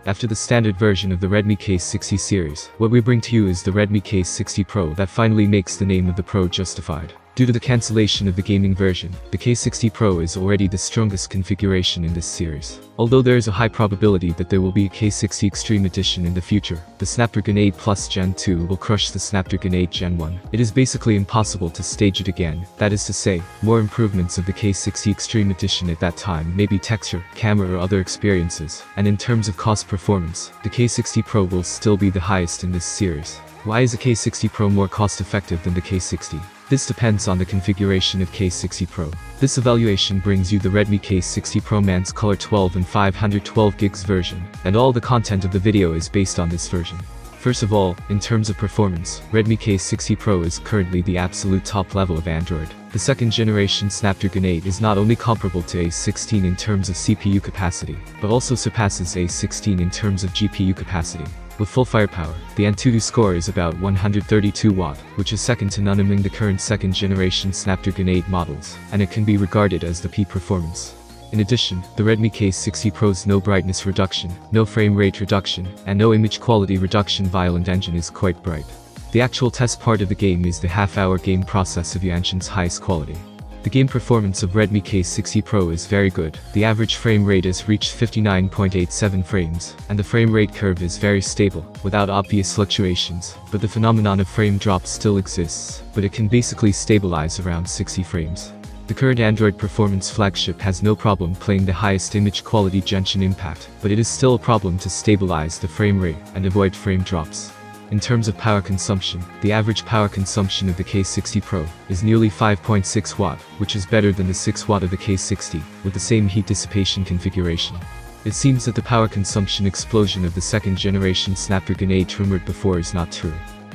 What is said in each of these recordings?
After the standard version of the Redmi K60 series, what we bring to you is the Redmi K60 Pro that finally makes the name of the Pro justified. Due to the cancellation of the gaming version, the K60 Pro is already the strongest configuration in this series. Although there is a high probability that there will be a K60 Extreme Edition in the future, the Snapdragon 8 Plus Gen 2 will crush the Snapdragon 8 Gen 1. It is basically impossible to stage it again. That is to say, more improvements of the K60 Extreme Edition at that time may be texture, camera or other experiences, and in terms of cost performance, the K60 Pro will still be the highest in this series. Why is the K60 Pro more cost-effective than the K60? This depends on the configuration of K60 Pro. This evaluation brings you the Redmi K60 Pro Man's Color 12 and 512 gigs version, and all the content of the video is based on this version. First of all, in terms of performance, Redmi K60 Pro is currently the absolute top level of Android. The second generation Snapdragon 8 is not only comparable to A16 in terms of CPU capacity, but also surpasses A16 in terms of GPU capacity. With full firepower, the Antutu score is about 132 watt, which is second to none among the current second generation Snapdragon 8 models, and it can be regarded as the peak performance. In addition, the Redmi K60 Pro's no brightness reduction, no frame rate reduction, and no image quality reduction Violent Engine is quite bright. The actual test part of the game is the half-hour game process of Yanshin's highest quality. The game performance of Redmi K60 Pro is very good. The average frame rate has reached 59.87 frames, and the frame rate curve is very stable, without obvious fluctuations, but the phenomenon of frame drops still exists, but it can basically stabilize around 60 frames. The current Android performance Flagship has no problem playing the highest image quality Genshin Impact, but it is still a problem to stabilize the frame rate and avoid frame drops. In terms of power consumption, the average power consumption of the K60 Pro is nearly 5.6 watt, which is better than the 6 watt of the K60, with the same heat dissipation configuration. It seems that the power consumption explosion of the second generation Snapdragon 8 rumored before is not true.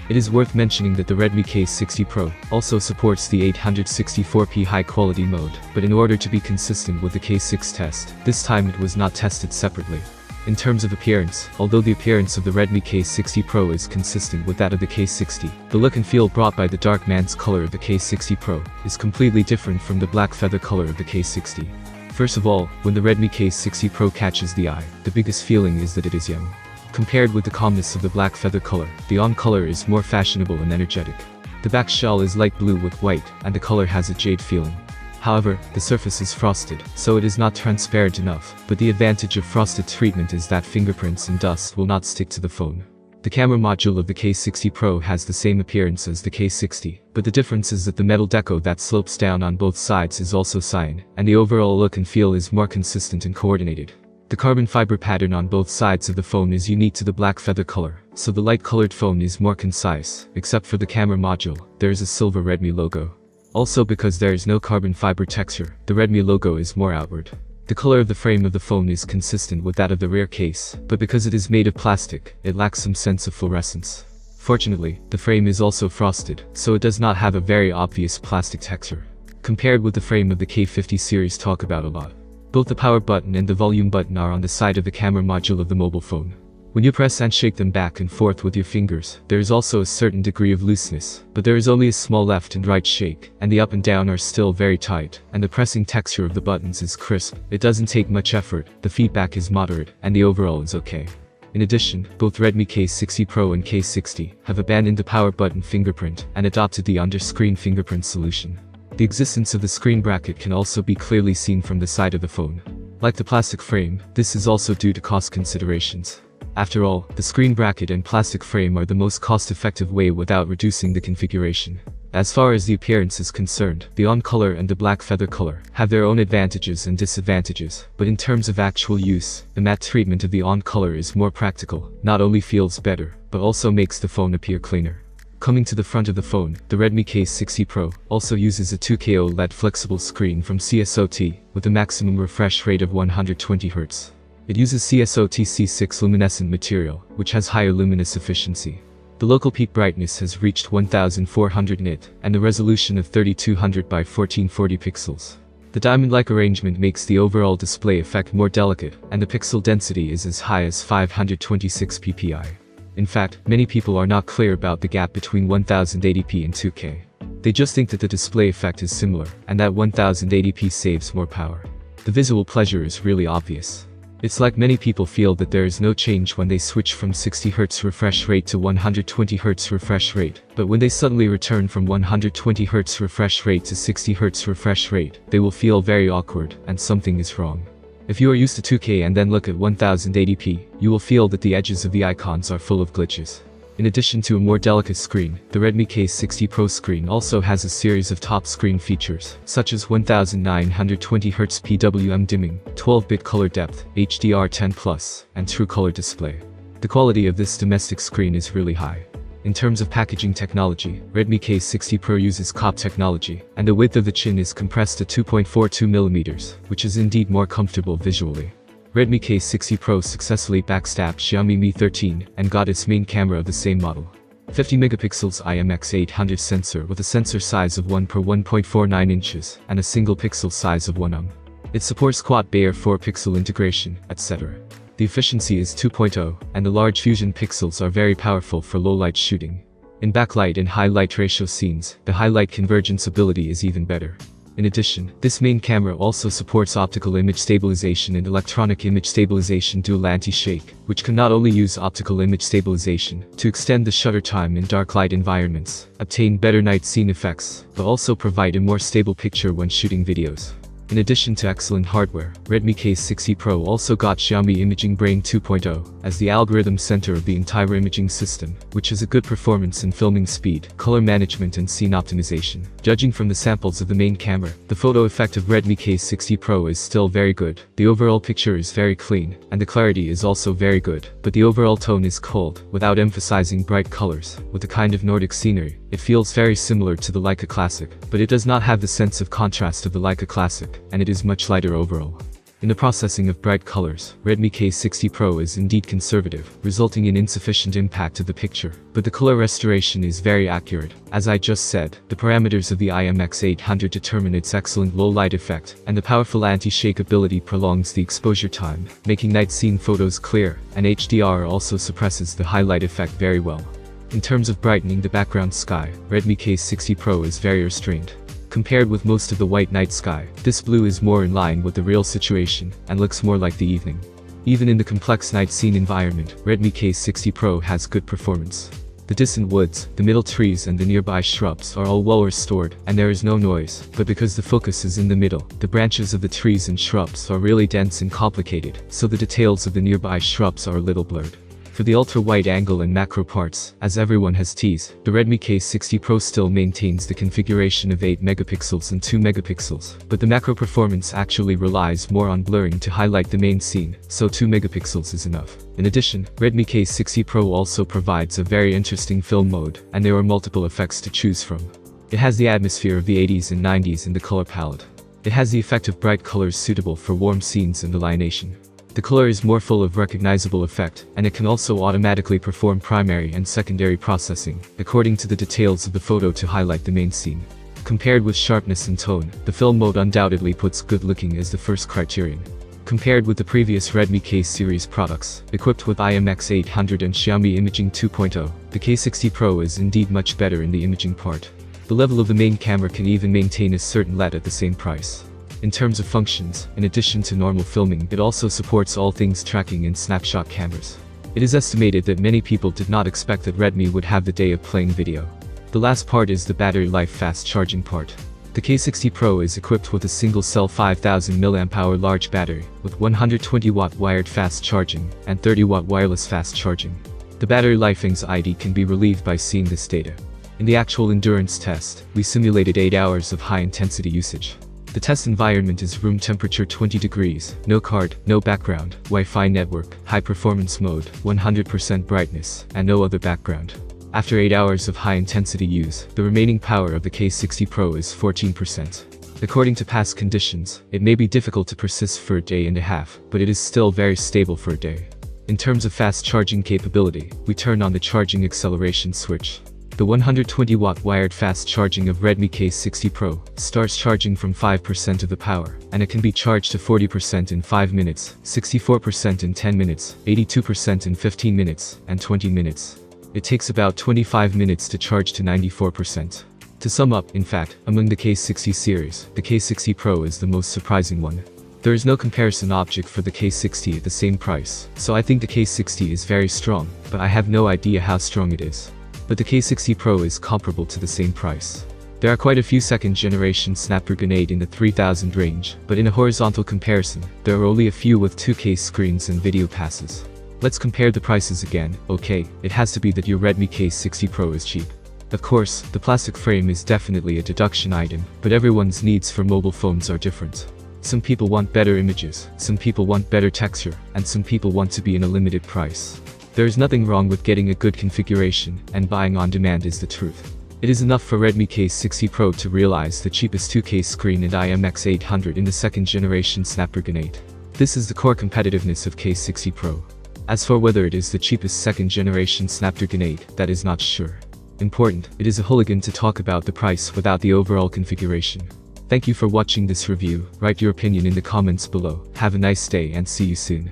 It is worth mentioning that the Redmi K60 Pro also supports the 864p high quality mode, but in order to be consistent with the K6 test, this time it was not tested separately. In terms of appearance, although the appearance of the Redmi K60 Pro is consistent with that of the K60, the look and feel brought by the dark man's color of the K60 Pro is completely different from the black feather color of the K60. First of all, when the Redmi K60 Pro catches the eye, the biggest feeling is that it is young. Compared with the calmness of the black feather color, the on color is more fashionable and energetic. The back shell is light blue with white, and the color has a jade feeling. However, the surface is frosted, so it is not transparent enough, but the advantage of frosted treatment is that fingerprints and dust will not stick to the phone. The camera module of the K60 Pro has the same appearance as the K60, but the difference is that the metal deco that slopes down on both sides is also cyan, and the overall look and feel is more consistent and coordinated. The carbon fiber pattern on both sides of the phone is unique to the black feather color, so the light-colored phone is more concise. Except for the camera module, there is a silver Redmi logo. Also, because there is no carbon fiber texture, the Redmi logo is more outward. The color of the frame of the phone is consistent with that of the rear case, but because it is made of plastic, it lacks some sense of fluorescence. Fortunately, the frame is also frosted, so it does not have a very obvious plastic texture. Compared with the frame of the K50 series talk about a lot. Both the power button and the volume button are on the side of the camera module of the mobile phone. When you press and shake them back and forth with your fingers, there is also a certain degree of looseness, but there is only a small left and right shake, and the up and down are still very tight, and the pressing texture of the buttons is crisp. It doesn't take much effort, the feedback is moderate, and the overall is okay. In addition, both Redmi K60 Pro and K60 have abandoned the power button fingerprint and adopted the under-screen fingerprint solution. The existence of the screen bracket can also be clearly seen from the side of the phone. Like the plastic frame, this is also due to cost considerations. After all, the screen bracket and plastic frame are the most cost-effective way without reducing the configuration. As far as the appearance is concerned, the on color and the black feather color have their own advantages and disadvantages, but in terms of actual use, the matte treatment of the on color is more practical, not only feels better, but also makes the phone appear cleaner. Coming to the front of the phone, the Redmi K60 Pro also uses a 2K OLED flexible screen from CSOT, with a maximum refresh rate of 120Hz. It uses CSOT C6 luminescent material, which has higher luminous efficiency. The local peak brightness has reached 1400 nit, and a resolution of 3200 by 1440 pixels. The diamond-like arrangement makes the overall display effect more delicate, and the pixel density is as high as 526 ppi. In fact, many people are not clear about the gap between 1080p and 2K. They just think that the display effect is similar, and that 1080p saves more power. The visual pleasure is really obvious. It's like many people feel that there is no change when they switch from 60Hz refresh rate to 120Hz refresh rate, but when they suddenly return from 120Hz refresh rate to 60Hz refresh rate, they will feel very awkward, and something is wrong. If you are used to 2K and then look at 1080p, you will feel that the edges of the icons are full of glitches. In addition to a more delicate screen, the Redmi K60 Pro screen also has a series of top screen features, such as 1920Hz PWM dimming, 12-bit color depth, HDR10+, and True Color display. The quality of this domestic screen is really high. In terms of packaging technology, Redmi K60 Pro uses COP technology, and the width of the chin is compressed to 2.42mm, which is indeed more comfortable visually. Redmi K60 Pro successfully backstabbed Xiaomi Mi 13 and got its main camera of the same model. 50 megapixels IMX800 sensor with a sensor size of 1 per 1.49 inches and a single pixel size of 1 It supports quad Bayer 4-pixel integration, etc. The efficiency is 2.0, and the large fusion pixels are very powerful for low-light shooting. In backlight and high light ratio scenes, the highlight convergence ability is even better. In addition, this main camera also supports optical image stabilization and electronic image stabilization dual anti-shake, which can not only use optical image stabilization to extend the shutter time in dark light environments, obtain better night scene effects, but also provide a more stable picture when shooting videos. In addition to excellent hardware, Redmi K60 Pro also got Xiaomi Imaging Brain 2.0 as the algorithm center of the entire imaging system, which has a good performance in filming speed, color management and scene optimization. Judging from the samples of the main camera, the photo effect of Redmi K60 Pro is still very good, the overall picture is very clean, and the clarity is also very good, but the overall tone is cold, without emphasizing bright colors, with a kind of Nordic scenery. It feels very similar to the Leica Classic, but it does not have the sense of contrast of the Leica Classic, and it is much lighter overall. In the processing of bright colors, Redmi K60 Pro is indeed conservative, resulting in insufficient impact of the picture, but the color restoration is very accurate. As I just said, the parameters of the IMX800 determine its excellent low light effect, and the powerful anti-shake ability prolongs the exposure time, making night scene photos clear, and HDR also suppresses the highlight effect very well. In terms of brightening the background sky, Redmi K60 Pro is very restrained. Compared with most of the white night sky, this blue is more in line with the real situation, and looks more like the evening. Even in the complex night scene environment, Redmi K60 Pro has good performance. The distant woods, the middle trees and the nearby shrubs are all well restored, and there is no noise, but because the focus is in the middle, the branches of the trees and shrubs are really dense and complicated, so the details of the nearby shrubs are a little blurred. For the ultra-wide angle and macro parts, as everyone has teased, the Redmi K60 Pro still maintains the configuration of 8 megapixels and 2 megapixels, but the macro performance actually relies more on blurring to highlight the main scene, so 2 megapixels is enough. In addition, Redmi K60 Pro also provides a very interesting film mode, and there are multiple effects to choose from. It has the atmosphere of the 80s and 90s in the color palette. It has the effect of bright colors suitable for warm scenes and delineation. The color is more full of recognizable effect, and it can also automatically perform primary and secondary processing, according to the details of the photo to highlight the main scene. Compared with sharpness and tone, the film mode undoubtedly puts good looking as the first criterion. Compared with the previous Redmi K series products, equipped with IMX800 and Xiaomi Imaging 2.0, the K60 Pro is indeed much better in the imaging part. The level of the main camera can even maintain a certain LED at the same price. In terms of functions, in addition to normal filming, it also supports all things tracking and snapshot cameras. It is estimated that many people did not expect that Redmi would have the day of playing video. The last part is the battery life fast charging part. The K60 Pro is equipped with a single-cell 5000 mAh large battery, with 120-watt wired fast charging, and 30-watt wireless fast charging. The battery life anxiety can be relieved by seeing this data. In the actual endurance test, we simulated 8 hours of high-intensity usage. The test environment is room temperature 20 degrees, no card, no background, Wi-Fi network, high performance mode, 100% brightness, and no other background. After 8 hours of high-intensity use, the remaining power of the K60 Pro is 14%. According to past conditions, it may be difficult to persist for a day and a half, but it is still very stable for a day. In terms of fast charging capability, we turn on the charging acceleration switch. The 120-watt wired fast charging of Redmi K60 Pro starts charging from 5% of the power, and it can be charged to 40% in 5 minutes, 64% in 10 minutes, 82% in 15 minutes, and 20 minutes. It takes about 25 minutes to charge to 94%. To sum up, in fact, among the K60 series, the K60 Pro is the most surprising one. There is no comparison object for the K60 at the same price, so I think the K60 is very strong, but I have no idea how strong it is. But the K60 Pro is comparable to the same price. There are quite a few second generation Snapdragon 8 in the 3000 range, but in a horizontal comparison, there are only a few with 2K screens and video passes. Let's compare the prices again. Okay, it has to be that your Redmi K60 Pro is cheap. Of course, the plastic frame is definitely a deduction item, but everyone's needs for mobile phones are different. Some people want better images, some people want better texture, and some people want to be in a limited price. There is nothing wrong with getting a good configuration, and buying on demand is the truth. It is enough for Redmi K60 Pro to realize the cheapest 2K screen and IMX800 in the second generation Snapdragon 8. This is the core competitiveness of K60 Pro. As for whether it is the cheapest second generation Snapdragon 8, that is not sure. Important, it is a hooligan to talk about the price without the overall configuration. Thank you for watching this review. Write your opinion in the comments below. Have a nice day and see you soon.